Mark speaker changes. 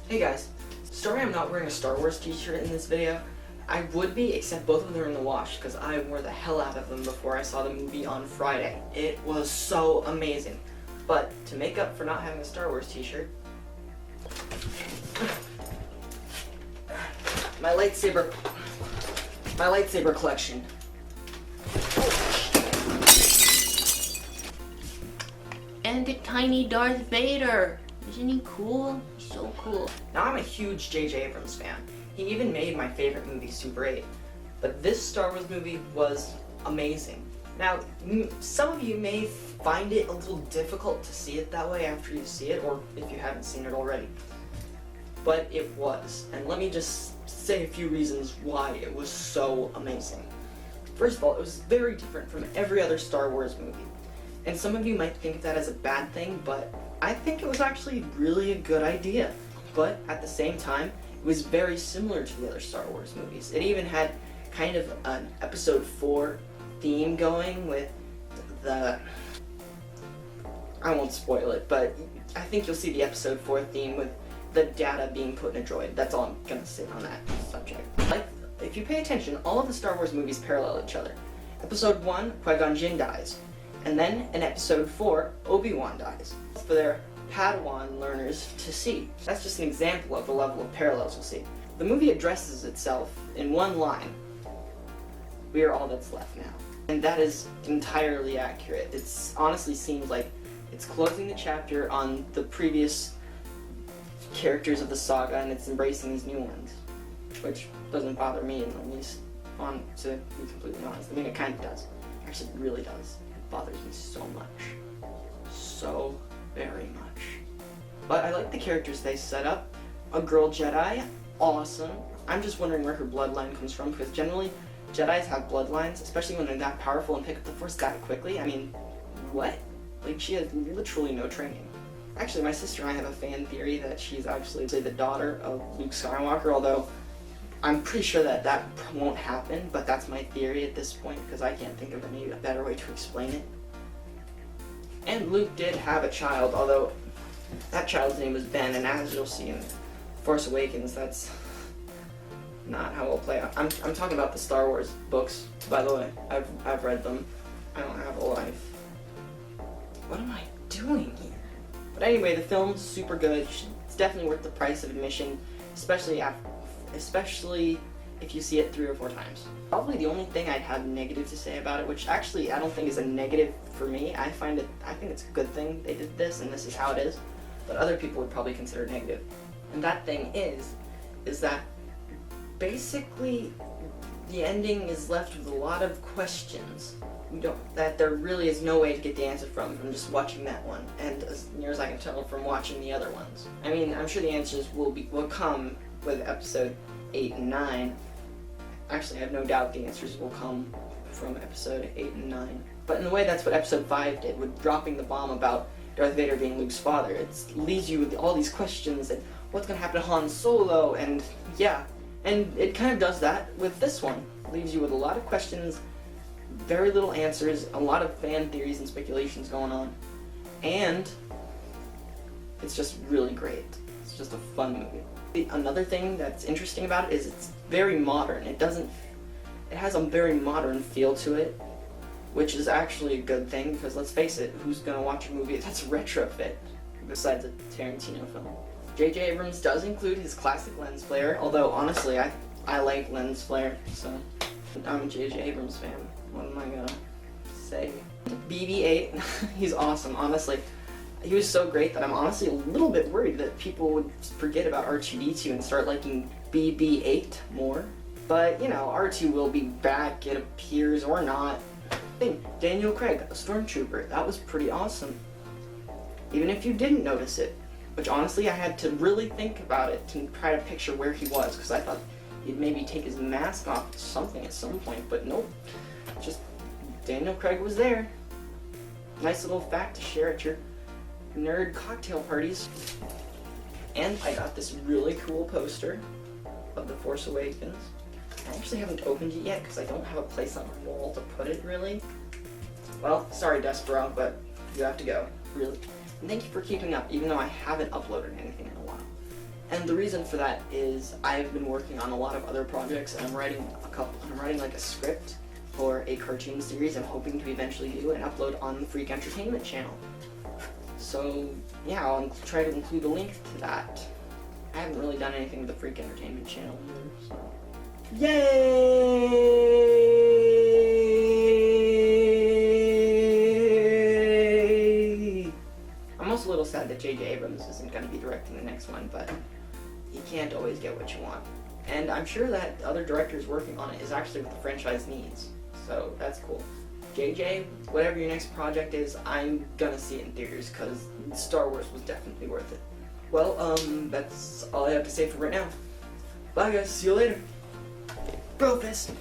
Speaker 1: Hey guys, sorry I'm not wearing a Star Wars t-shirt in this video. I would be, except both of them are in the wash because I wore the hell out of them before I saw the movie on Friday. It was so amazing. But to make up for not having a Star Wars t-shirt, my lightsaber collection.
Speaker 2: And the tiny Darth Vader. Isn't he cool? He's so cool.
Speaker 1: Now I'm a huge J.J. Abrams fan. He even made my favorite movie, Super 8. But this Star Wars movie was amazing. Now, some of you may find it a little difficult to see it that way after you see it, or if you haven't seen it already. But it was. And let me just say a few reasons why it was so amazing. First of all, it was very different from every other Star Wars movie. And some of you might think of that as a bad thing, but I think it was actually really a good idea. But at the same time, it was very similar to the other Star Wars movies. It even had kind of an episode 4 theme going with the... I won't spoil it, but I think you'll see the episode 4 theme with the data being put in a droid. That's all I'm gonna say on that subject. Like, if you pay attention, all of the Star Wars movies parallel each other. Episode 1, Qui-Gon Jinn dies. And then in episode 4, Obi-Wan dies. For their Padawan learners to see. That's just an example of the level of parallels we'll see. The movie addresses itself in one line. We are all that's left now. And that is entirely accurate. It honestly seems like it's closing the chapter on the previous characters of the saga and it's embracing these new ones. Which doesn't bother me in the least, to be completely honest. I mean, it kind of does. Actually, it really does. It bothers me so much. So very much. But I like the characters they set up. A girl Jedi, awesome. I'm just wondering where her bloodline comes from, because generally Jedis have bloodlines, especially when they're that powerful and pick up the Force that quickly. I mean, what? Like, she has literally no training. Actually, my sister and I have a fan theory that she's actually the daughter of Luke Skywalker, although I'm pretty sure that won't happen, but that's my theory at this point, because I can't think of any better way to explain it. And Luke did have a child, although that child's name was Ben, and as you'll see in Force Awakens, that's not how it'll play out. I'm talking about the Star Wars books, by the way. I've read them. I don't have a life. What am I doing here? But anyway, the film's super good. It's definitely worth the price of admission, especially if you see it 3 or 4 times. Probably the only thing I'd have negative to say about it, which actually I don't think is a negative for me. I think it's a good thing they did this and this is how it is, but other people would probably consider it negative. And that thing is that basically the ending is left with a lot of questions that there really is no way to get the answer from just watching that one, and as near as I can tell from watching the other ones. I mean, I'm sure the answers will come with episode 8 and 9. Actually, I have no doubt the answers will come from episode 8 and 9. But in a way, that's what episode 5 did, with dropping the bomb about Darth Vader being Luke's father. It leaves you with all these questions, and what's going to happen to Han Solo, and yeah. And it kind of does that with this one. It leaves you with a lot of questions, very little answers, a lot of fan theories and speculations going on. And it's just really great. It's just a fun movie. Another thing that's interesting about it is it's very modern. It has a very modern feel to it, which is actually a good thing, because let's face it, who's gonna watch a movie that's retrofit besides a Tarantino film? J.J. Abrams does include his classic lens flare, although honestly I like lens flare, so I'm a J.J. Abrams fan. What am I gonna say? BB-8, he's awesome, honestly. He was so great that I'm honestly a little bit worried that people would forget about R2-D2 and start liking BB-8 more. But, you know, R2 will be back, it appears, or not. Daniel Craig, a stormtrooper, that was pretty awesome. Even if you didn't notice it. Which honestly, I had to really think about it to try to picture where he was, because I thought he'd maybe take his mask off or something at some point, but nope. Just Daniel Craig was there. Nice little fact to share at your nerd cocktail parties. And I got this really cool poster of The Force Awakens. I actually haven't opened it yet because I don't have a place on my wall to put it, really. Well, sorry Despero, but you have to go, really. And thank you for keeping up, even though I haven't uploaded anything in a while. And the reason for that is I've been working on a lot of other projects, and I'm writing like a script for a cartoon series I'm hoping to eventually do and upload on the Freak Entertainment channel. So yeah, I'll try to include a link to that. I haven't really done anything with the Freak Entertainment channel here, so. Yay! I'm also a little sad that J.J. Abrams isn't going to be directing the next one, but you can't always get what you want. And I'm sure that other directors working on it is actually what the franchise needs, so that's cool. JJ, whatever your next project is, I'm gonna see it in theaters because Star Wars was definitely worth it. Well, that's all I have to say for right now. Bye guys, see you later. Bro fist.